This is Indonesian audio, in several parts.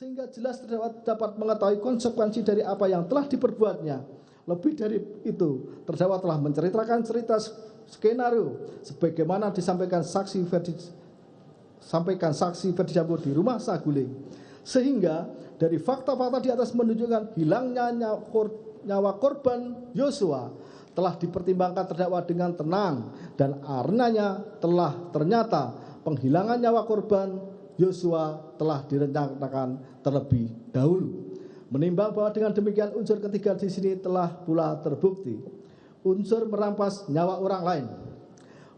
sehingga jelas terdakwa dapat mengetahui konsekuensi dari apa yang telah diperbuatnya. Lebih dari itu, terdakwa telah menceritakan cerita skenario sebagaimana disampaikan saksi Ferdi Sambo di rumah saguling, sehingga dari fakta-fakta di atas menunjukkan hilangnya nyawa korban Yosua telah dipertimbangkan terdakwa dengan tenang, dan karenanya telah ternyata penghilangan nyawa korban Yosua telah direncanakan terlebih dahulu. Menimbang bahwa dengan demikian unsur ketiga di sini telah pula terbukti, unsur merampas nyawa orang lain.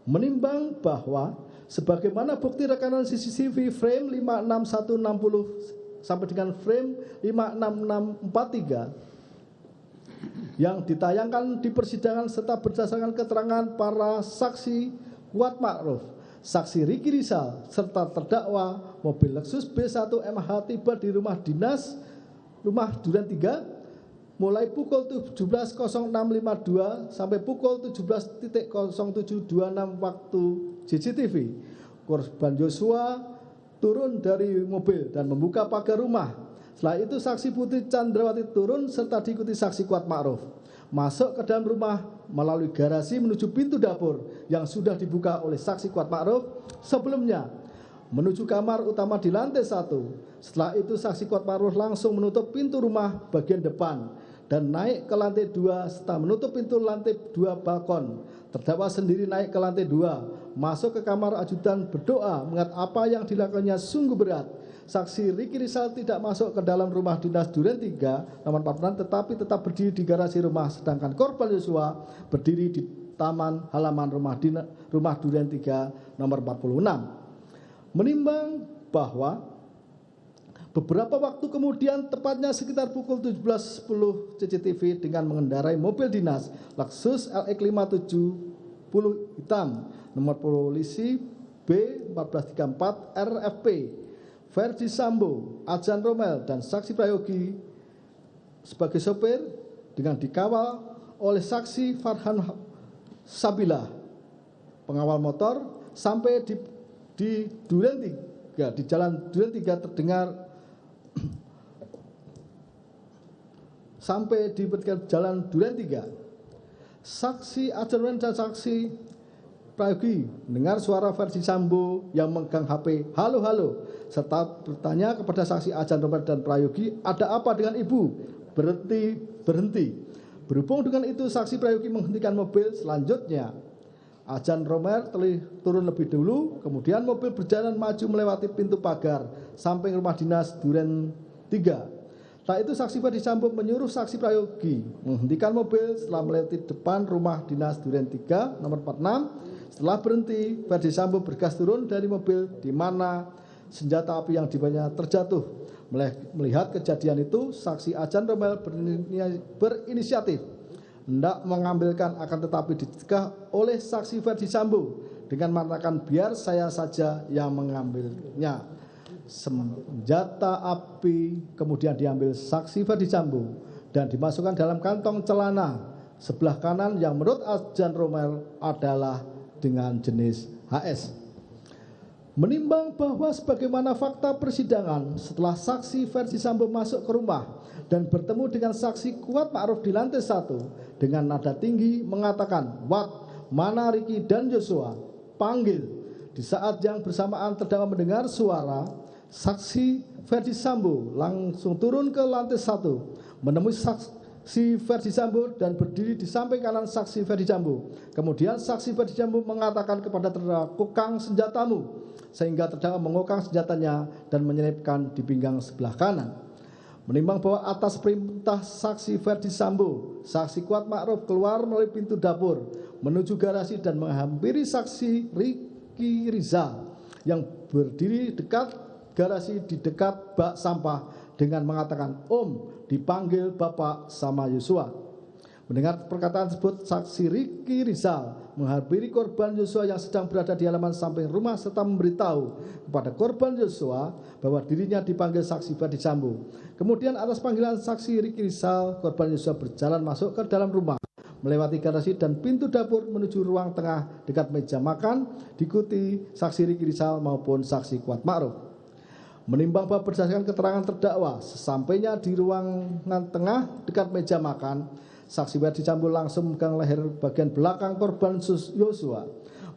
Menimbang bahwa sebagaimana bukti rekaman CCTV frame 56160 sampai dengan frame 56643 yang ditayangkan di persidangan serta berdasarkan keterangan para saksi Kuat Ma'ruf, saksi Riki Rizal, serta terdakwa, mobil Lexus B1 MH tiba di rumah dinas Duren 3 mulai pukul 17.06.52 sampai pukul 17.07.26 waktu CCTV. Korban Yosua turun dari mobil dan membuka pagar rumah. Setelah itu saksi Putri Chandrawati turun serta diikuti saksi Kuat Ma'ruf masuk ke dalam rumah melalui garasi menuju pintu dapur yang sudah dibuka oleh saksi Kuat Ma'ruf sebelumnya menuju kamar utama di lantai 1. Setelah itu saksi Kuat Ma'ruf langsung menutup pintu rumah bagian depan dan naik ke lantai 2 serta menutup pintu lantai 2 balkon. Terdakwa sendiri naik ke lantai 2, masuk ke kamar ajudan berdoa mengingat apa yang dilakukannya sungguh berat. Saksi Riki Rizal tidak masuk ke dalam rumah dinas Duren 3 nomor 46 tetapi tetap berdiri di garasi rumah, sedangkan korban Yosua berdiri di taman halaman rumah Duren 3 nomor 46. Menimbang bahwa beberapa waktu kemudian, tepatnya sekitar pukul 17.10 CCTV dengan mengendarai mobil dinas Lexus LX 570 hitam nomor polisi B1434 RFP, Ferdi Sambo, Adjan Romel, dan saksi Prayogi sebagai sopir dengan dikawal oleh saksi Farhan Sabilah, pengawal motor, sampai di Duren 3, di jalan Duren 3 terdengar sampai di jalan Duren 3. Saksi Adjan Romel dan saksi Prayogi mendengar suara Ferdi Sambo yang megang HP, halo halo, serta bertanya kepada saksi Adjan Romel dan Prayogi, ada apa dengan ibu? Berhenti. Berhubung dengan itu saksi Prayogi menghentikan mobil. Selanjutnya Adjan Romel turun lebih dulu, kemudian mobil berjalan maju melewati pintu pagar samping rumah dinas Duren 3. Setelah itu saksi Ferdi Sambo menyuruh saksi Prayogi menghentikan mobil setelah melewati depan rumah dinas Duren 3 nomor 46. Setelah berhenti, Ferdi Sambo bergas turun dari mobil di mana senjata api yang dibawanya terjatuh. Melihat kejadian itu, saksi Adjan Romel berinisiatif hendak mengambilkan, akan tetapi dicegah oleh saksi Ferdi Sambo dengan mengatakan biar saya saja yang mengambilnya. Senjata api kemudian diambil saksi Ferdi Sambo dan dimasukkan dalam kantong celana sebelah kanan yang menurut Adjan Romel adalah dengan jenis HS. Menimbang bahwa sebagaimana fakta persidangan, setelah saksi Ferdi Sambo masuk ke rumah dan bertemu dengan saksi Kuat Ma'ruf di lantai 1 dengan nada tinggi mengatakan, "Wat, mana Riki dan Yosua? Panggil." Di saat yang bersamaan terdakwa mendengar suara, saksi Ferdi Sambo langsung turun ke lantai 1 menemui saksi Ferdi Sambo dan berdiri di samping kanan saksi Ferdi Sambo. Kemudian saksi Ferdi Sambo mengatakan kepada terdakwa, "Kokang senjatamu," sehingga terdakwa mengokang senjatanya dan menyelipkan di pinggang sebelah kanan. Menimbang bahwa atas perintah saksi Ferdi Sambo, saksi Kuat Ma'ruf keluar melalui pintu dapur menuju garasi dan menghampiri saksi Riki Rizal yang berdiri dekat garasi di dekat bak sampah dengan mengatakan, "Om, dipanggil Bapak sama Yosua." Mendengar perkataan tersebut, saksi Riki Rizal menghampiri korban Yosua yang sedang berada di halaman samping rumah serta memberitahu kepada korban Yosua bahwa dirinya dipanggil saksi Ferdi Sambo. Kemudian atas panggilan saksi Riki Rizal, korban Yosua berjalan masuk ke dalam rumah, melewati garasi dan pintu dapur menuju ruang tengah dekat meja makan, diikuti saksi Riki Rizal maupun saksi Kuat Ma'ruf. Menimbang bahwa berdasarkan keterangan terdakwa, sesampainya di ruangan tengah dekat meja makan, saksi Ferdi Sambo langsung memegang leher bagian belakang korban Yosua,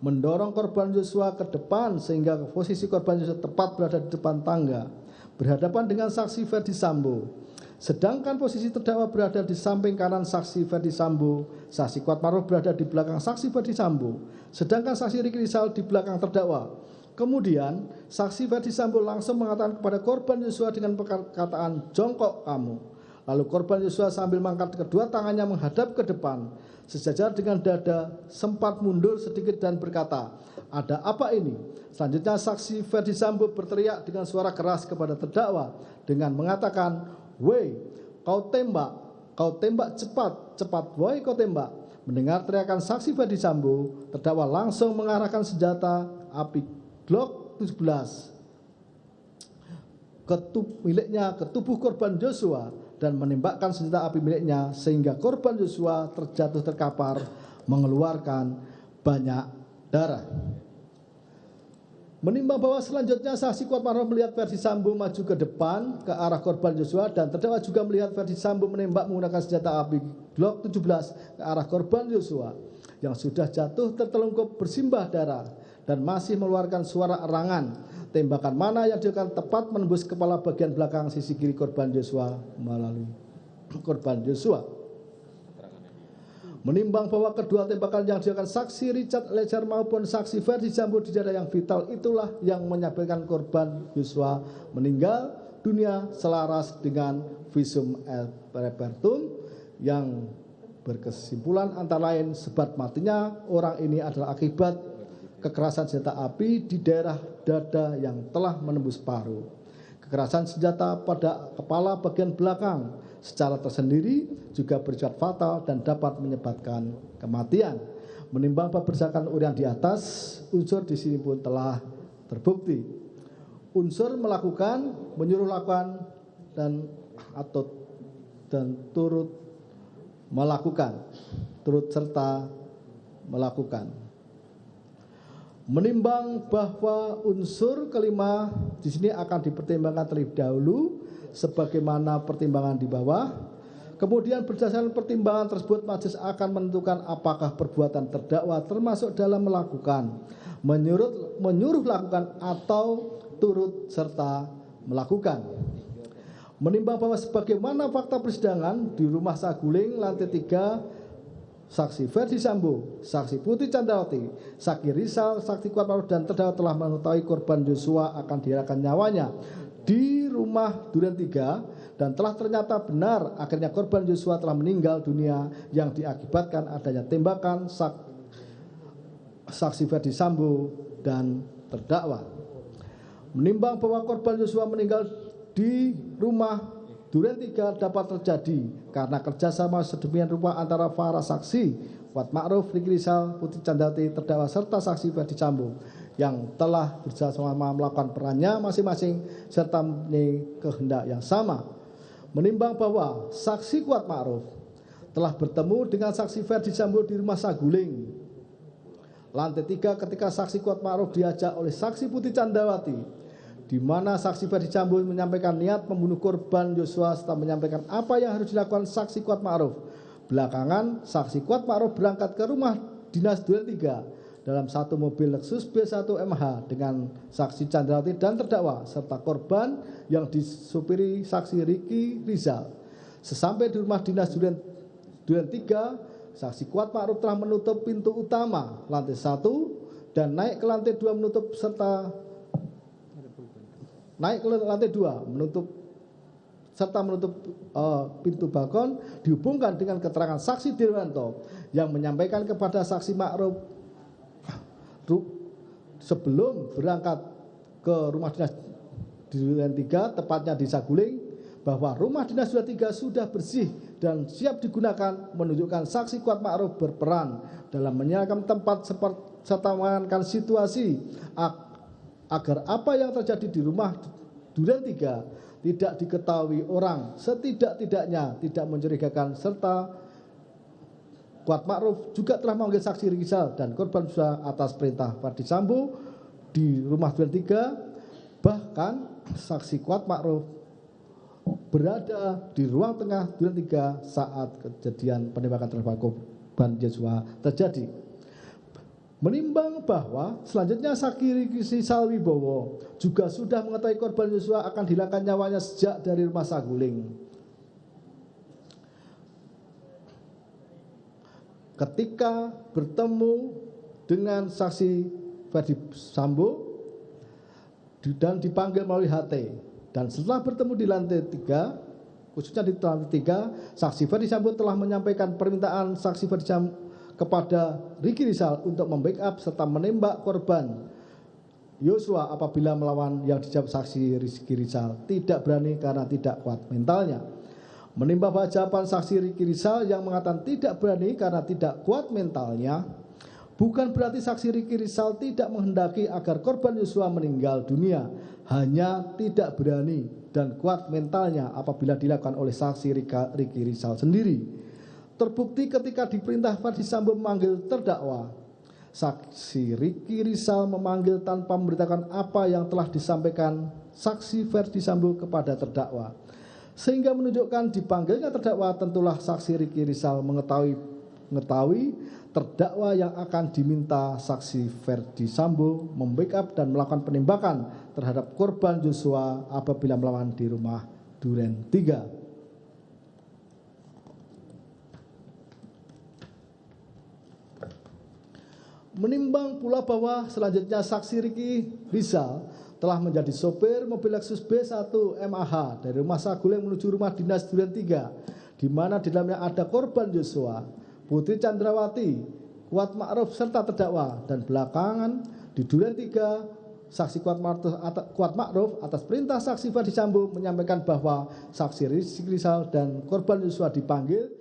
mendorong korban Yosua ke depan sehingga posisi korban Yosua tepat berada di depan tangga, berhadapan dengan saksi Ferdi Sambo. Sedangkan posisi terdakwa berada di samping kanan saksi Ferdi Sambo, saksi Kuatmaruf berada di belakang saksi Ferdi Sambo, sedangkan saksi Riki Rizal di belakang terdakwa. Kemudian saksi Ferdi Sambo langsung mengatakan kepada korban Yosua dengan perkataan jongkok kamu. Lalu korban Yosua sambil mengangkat kedua tangannya menghadap ke depan, sejajar dengan dada, sempat mundur sedikit dan berkata, ada apa ini? Selanjutnya saksi Ferdi Sambo berteriak dengan suara keras kepada terdakwa dengan mengatakan, woi, kau tembak cepat, cepat, woi kau tembak. Mendengar teriakan saksi Ferdi Sambo, terdakwa langsung mengarahkan senjata api Glock 17 miliknya ke tubuh korban Yosua dan menembakkan senjata api miliknya sehingga korban Yosua terjatuh terkapar mengeluarkan banyak darah. Menimbang bahwa selanjutnya saksi Kuatmaruf melihat Ferdi Sambo maju ke depan ke arah korban Yosua dan terdakwa juga melihat Ferdi Sambo menembak menggunakan senjata api Glock 17 ke arah korban Yosua yang sudah jatuh tertelungkup bersimbah darah dan masih mengeluarkan suara erangan. Tembakan mana yang dilakukan tepat menembus kepala bagian belakang sisi kiri korban Yosua melalui korban Yosua. Menimbang bahwa kedua tembakan yang dilakukan saksi Richard Eliezer maupun saksi Ferdi Sambo di dada yang vital itulah yang menyebabkan korban Yosua meninggal dunia selaras dengan visum et repertum yang berkesimpulan antara lain sebab matinya orang ini adalah akibat kekerasan senjata api di daerah dada yang telah menembus paru. Kekerasan senjata pada kepala bagian belakang secara tersendiri juga bersifat fatal dan dapat menyebabkan kematian. Menimbang berdasarkan uraian di atas, unsur di sini pun telah terbukti. Unsur melakukan, menyuruh lakukan dan turut melakukan, turut serta melakukan. Menimbang bahwa unsur kelima di sini akan dipertimbangkan terlebih dahulu sebagaimana pertimbangan di bawah. Kemudian berdasarkan pertimbangan tersebut majelis akan menentukan apakah perbuatan terdakwa termasuk dalam melakukan, menyuruh lakukan atau turut serta melakukan. Menimbang bahwa sebagaimana fakta persidangan di rumah Saguling lantai 3, saksi Ferdi Sambo, saksi Putri Candrawati, saksi Rizal, saksi Kuatmaruf dan terdakwa telah mengetahui korban Yosua akan dihilangkan nyawanya di rumah Duren 3 dan telah ternyata benar akhirnya korban Yosua telah meninggal dunia yang diakibatkan adanya tembakan saksi Ferdi Sambo dan terdakwa. Menimbang bahwa korban Yosua meninggal di rumah Duren 3 dapat terjadi karena kerjasama sedemikian rupa antara para saksi Kuatmaruf, Riki Rizal, Putri Candrawati, terdakwa serta saksi Ferdi Sambo yang telah bersama-sama melakukan perannya masing-masing serta mempunyai kehendak yang sama. Menimbang bahwa saksi Kuatmaruf telah bertemu dengan saksi Ferdi Sambo di rumah Saguling lantai 3 ketika saksi Kuatmaruf diajak oleh saksi Putri Candrawati, di mana saksi Ferdi Sambo menyampaikan niat membunuh korban Yosua serta menyampaikan apa yang harus dilakukan saksi Kuatmaruf. Belakangan saksi Kuatmaruf berangkat ke rumah dinas Duren 3 dalam satu mobil Lexus B1 MH dengan saksi Candrawati dan terdakwa serta korban yang disupiri saksi Riki Rizal. Sesampai di rumah dinas Duren 3, saksi Kuatmaruf telah menutup pintu utama lantai 1 dan naik ke lantai 2 menutup pintu balkon dihubungkan dengan keterangan saksi Dirwanto yang menyampaikan kepada saksi Ma'ruf sebelum berangkat ke rumah dinas Duren 3 tepatnya di Saguling bahwa rumah dinas Duren 3 sudah bersih dan siap digunakan, menunjukkan saksi Kuatmaruf berperan dalam menyiapkan tempat serta mengamankan situasi agar apa yang terjadi di rumah Duren 3 tidak diketahui orang setidak-tidaknya tidak mencurigakan serta Kuatmaruf juga telah memanggil saksi Rizal dan korban Yosua atas perintah Ferdi Sambo di rumah Duren 3. Bahkan saksi Kuat Ma'ruf berada di ruang tengah Duren 3 saat kejadian penembakan terhadap korban Joshua terjadi. Menimbang bahwa selanjutnya saksi Riki Rizal Wibowo juga sudah mengetahui korban Joshua akan dihilangkan nyawanya sejak dari rumah Saguling. Ketika bertemu dengan saksi Ferdi Sambo dan dipanggil melalui HT, dan setelah bertemu di lantai 3, khususnya di lantai 3, saksi Ferdi Sambo telah menyampaikan permintaan saksi Ferdi Sambo kepada Riki Rizal untuk membackup serta menembak korban Joshua apabila melawan, yang dijawab saksi Riki Rizal tidak berani karena tidak kuat mentalnya. Menimbang bahwa jawaban saksi Riki Rizal yang mengatakan tidak berani karena tidak kuat mentalnya, bukan berarti saksi Riki Rizal tidak menghendaki agar korban Joshua meninggal dunia, hanya tidak berani dan kuat mentalnya apabila dilakukan oleh saksi Riki Rizal sendiri. Terbukti ketika diperintah Ferdi Sambo memanggil terdakwa, saksi Riki Rizal memanggil tanpa memberitakan apa yang telah disampaikan saksi Ferdi Sambo kepada terdakwa, sehingga menunjukkan dipanggilnya terdakwa tentulah saksi Riki Rizal mengetahui terdakwa yang akan diminta saksi Ferdi Sambo membackup dan melakukan penembakan terhadap korban Joshua apabila melawan di rumah Duren 3. Menimbang pula bahwa selanjutnya saksi Riki Rizal telah menjadi sopir mobil Lexus B1 MAH dari rumah Saguling menuju rumah dinas Duren 3, di mana di dalamnya ada korban Joshua, Putri Chandrawati, Kuat Ma'ruf serta terdakwa, dan belakangan di Duren 3 saksi Kuat Ma'ruf atas perintah saksi Ferdi Sambo menyampaikan bahwa saksi Riki Rizal dan korban Joshua dipanggil